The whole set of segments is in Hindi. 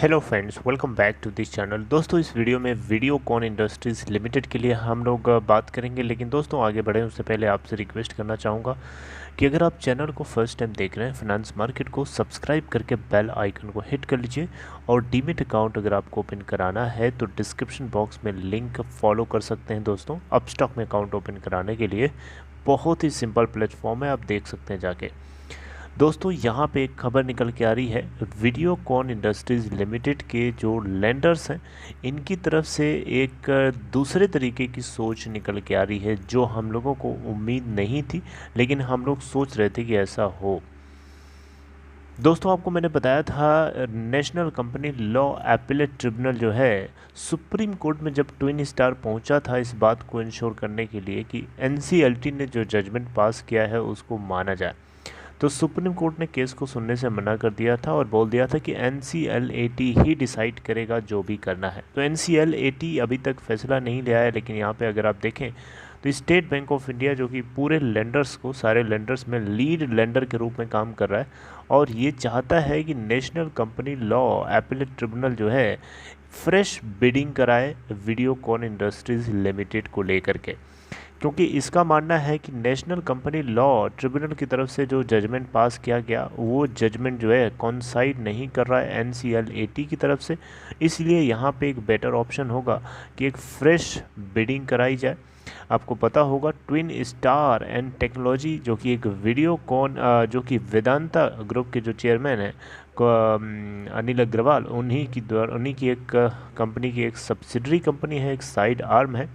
Hello friends, welcome back to this channel. दोस्तों, इस वीडियो में वीडियोकॉन इंडस्ट्रीज़ लिमिटेड के लिए हम लोग बात करेंगे। लेकिन दोस्तों, आगे बढ़े उससे पहले आपसे रिक्वेस्ट करना चाहूँगा कि अगर आप चैनल को फर्स्ट टाइम देख रहे हैं, फाइनेंस मार्केट को सब्सक्राइब करके बेल आइकन को हिट कर लीजिए। और डीमैट अकाउंट अगर आपको ओपन कराना है तो डिस्क्रिप्शन बॉक्स में लिंक फॉलो कर सकते हैं। दोस्तों, अपस्टॉक में अकाउंट ओपन कराने के लिए बहुत ही सिंपल प्लेटफॉर्म है, आप देख सकते हैं जाके। दोस्तों, यहाँ पे एक खबर निकल के आ रही है, वीडियोकॉन इंडस्ट्रीज़ लिमिटेड के जो लेंडर्स हैं इनकी तरफ से एक दूसरे तरीके की सोच निकल के आ रही है, जो हम लोगों को उम्मीद नहीं थी, लेकिन हम लोग सोच रहे थे कि ऐसा हो। दोस्तों, आपको मैंने बताया था national company law appellate tribunal जो है सुप्रीम कोर्ट में जब ट्विन स्टार पहुंचा था इस बात को इंश्योर करने के लिए कि एनसीएलटी ने जो जजमेंट पास किया है उसको माना जाए। तो सुप्रीम कोर्ट ने केस को सुनने से मना कर दिया था और बोल दिया था कि एनसीएलएटी ही डिसाइड करेगा जो भी करना है। तो एनसीएलएटी अभी तक फैसला नहीं लिया है, लेकिन यहाँ पे अगर आप देखें तो स्टेट बैंक ऑफ इंडिया, जो कि पूरे लेंडर्स को, सारे लेंडर्स में लीड लेंडर के रूप में काम कर रहा है, और ये चाहता है कि national company law appellate tribunal जो है फ्रेश बिडिंग कराए वीडियोकॉन इंडस्ट्रीज़ लिमिटेड को लेकर के। क्योंकि इसका मानना है कि नेशनल कंपनी लॉ ट्रिब्यूनल की तरफ से जो जजमेंट पास किया गया वो जजमेंट जो है कॉन्साइड नहीं कर रहा है एनसीएलएटी की तरफ से। इसलिए यहाँ पे एक बेटर ऑप्शन होगा कि एक फ्रेश बिडिंग कराई जाए। आपको पता होगा ट्विन स्टार एंड टेक्नोलॉजी, जो कि एक वीडियोकॉन जो कि वेदांता ग्रुप के जो चेयरमैन हैं अनिल अग्रवाल, उन्हीं की एक कंपनी की एक सब्सिडरी कंपनी है, एक साइड आर्म है।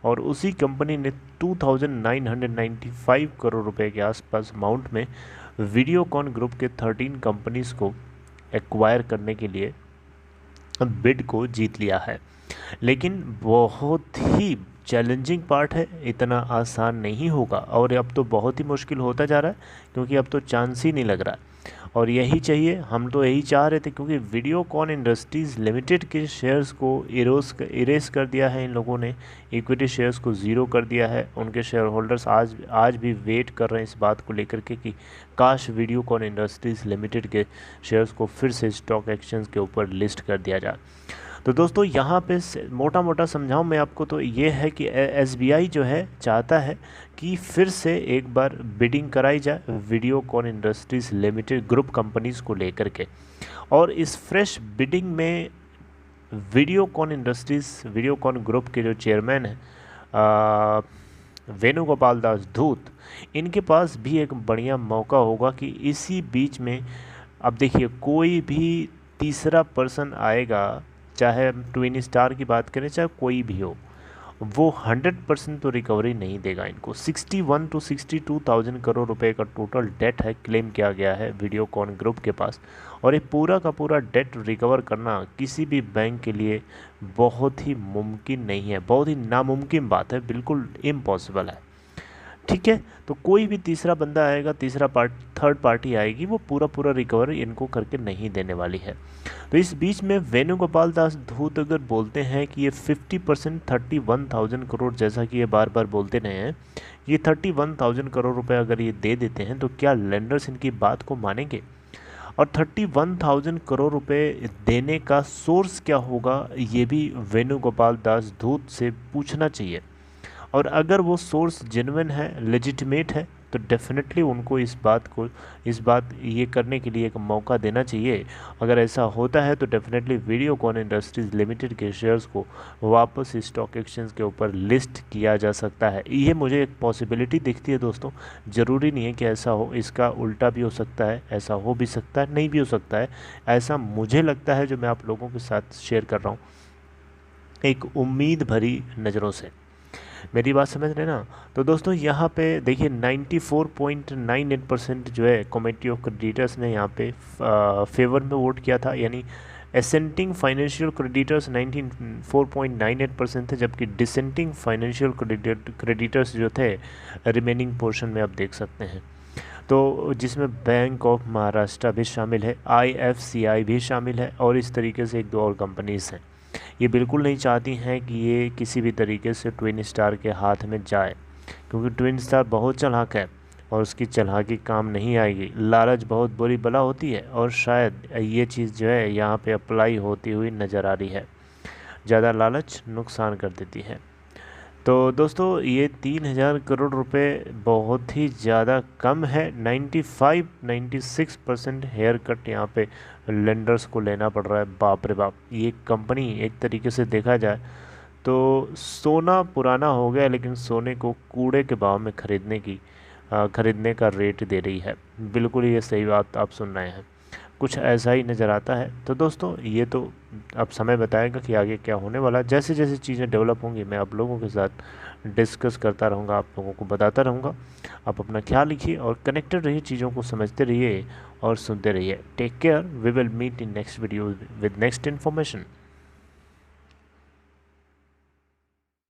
और उसी कंपनी ने 2995 करोड़ रुपए के आसपास अमाउंट में वीडियोकॉन ग्रुप के 13 कंपनीज़ को एक्वायर करने के लिए बिड को जीत लिया है। लेकिन बहुत ही चैलेंजिंग पार्ट है, इतना आसान नहीं होगा, और अब तो बहुत ही मुश्किल होता जा रहा है, क्योंकि अब तो चांस ही नहीं लग रहा है। और यही चाहिए, हम तो यही चाह रहे थे, क्योंकि वीडियोकॉन इंडस्ट्रीज़ लिमिटेड के शेयर्स को इरेज कर दिया है इन लोगों ने, इक्विटी शेयर्स को ज़ीरो कर दिया है। उनके शेयर होल्डर्स आज भी वेट कर रहे हैं इस बात को लेकर के कि काश वीडियोकॉन इंडस्ट्रीज़ लिमिटेड के शेयर्स को फिर से स्टॉक एक्सचेंज के ऊपर लिस्ट कर दिया जाए। तो दोस्तों, यहाँ पे मोटा मोटा समझाऊँ मैं आपको तो ये है कि एसबीआई जो है चाहता है कि फिर से एक बार बिडिंग कराई जाए Videocon industries limited group companies को लेकर के। और इस फ्रेश बिडिंग में वीडियोकॉन ग्रुप के जो चेयरमैन हैं वेणुगोपाल दास धूत, इनके पास भी एक बढ़िया मौका होगा कि इसी बीच में, अब देखिए, कोई भी तीसरा पर्सन आएगा, चाहे हम ट्विन स्टार की बात करें चाहे कोई भी हो, वो 100% तो रिकवरी नहीं देगा इनको। 61 to 62,000 करोड़ रुपए का टोटल डेट है, क्लेम किया गया है वीडियोकॉन ग्रुप के पास। और ये पूरा का पूरा डेट रिकवर करना किसी भी बैंक के लिए बहुत ही मुमकिन नहीं है, बहुत ही नामुमकिन बात है, बिल्कुल इम्पॉसिबल है। ठीक है, तो कोई भी तीसरा बंदा आएगा, थर्ड पार्टी आएगी, वो पूरा रिकवर इनको करके नहीं देने वाली है। तो इस बीच में वेणुगोपाल दास धूत अगर बोलते हैं कि ये 50% 31,000 करोड़, जैसा कि ये बार बार बोलते रहे हैं, ये 31,000 करोड़ रुपए अगर ये दे देते हैं तो क्या लेंडर्स इनकी बात को मानेंगे? और 31,000 करोड़ रुपए देने का सोर्स क्या होगा, ये भी वेणुगोपाल दास धूत से पूछना चाहिए। और अगर वो सोर्स जेन्युइन है, लेजिटिमेट है, तो डेफिनेटली उनको इस बात ये करने के लिए एक मौका देना चाहिए। अगर ऐसा होता है तो डेफिनेटली वीडियोकॉन इंडस्ट्रीज़ लिमिटेड के शेयर्स को वापस स्टॉक एक्सचेंज के ऊपर लिस्ट किया जा सकता है। ये मुझे एक पॉसिबिलिटी दिखती है दोस्तों, ज़रूरी नहीं है कि ऐसा हो, इसका उल्टा भी हो सकता है, ऐसा हो भी सकता है, नहीं भी हो सकता है। ऐसा मुझे लगता है, जो मैं आप लोगों के साथ शेयर कर रहा हूँ एक उम्मीद भरी नज़रों से। मेरी बात समझ रहे ना? तो दोस्तों, यहाँ पे देखिए 94.98% जो है कमेटी ऑफ क्रेडिटर्स ने यहाँ पे फेवर में वोट किया था, यानी एसेंटिंग फाइनेंशियल क्रेडिटर्स 94.98% थे, जबकि डिसेंटिंग फाइनेंशियल क्रेडिटर्स जो थे रिमेनिंग पोर्शन में आप देख सकते हैं। तो जिसमें बैंक ऑफ महाराष्ट्र भी शामिल है, IFCI भी शामिल है, और इस तरीके से एक दो और कंपनीज हैं। ये बिल्कुल नहीं चाहती हैं कि ये किसी भी तरीके से ट्विन स्टार के हाथ में जाए, क्योंकि ट्विन स्टार बहुत चालाक है, और उसकी चालाकी काम नहीं आएगी। लालच बहुत बुरी बला होती है और शायद ये चीज़ जो है यहाँ पे अप्लाई होती हुई नज़र आ रही है। ज़्यादा लालच नुकसान कर देती है। तो दोस्तों ये 3,000 करोड़ रुपए बहुत ही ज़्यादा कम है। 96% हेयर कट यहाँ पे लेंडर्स को लेना पड़ रहा है। बाप रे बाप, ये कंपनी एक तरीके से देखा जाए तो सोना पुराना हो गया, लेकिन सोने को कूड़े के भाव में खरीदने का रेट दे रही है। बिल्कुल ये सही बात आप सुन रहे हैं, कुछ ऐसा ही नज़र आता है। तो दोस्तों ये तो अब समय बताएगा कि आगे क्या होने वाला है। जैसे जैसे चीज़ें डेवलप होंगी मैं आप लोगों के साथ डिस्कस करता रहूँगा, आप लोगों को बताता रहूँगा। आप अपना ख्याल रखिए और कनेक्टेड रहिए, चीज़ों को समझते रहिए और सुनते रहिए। Take care, we will meet in next video with next information.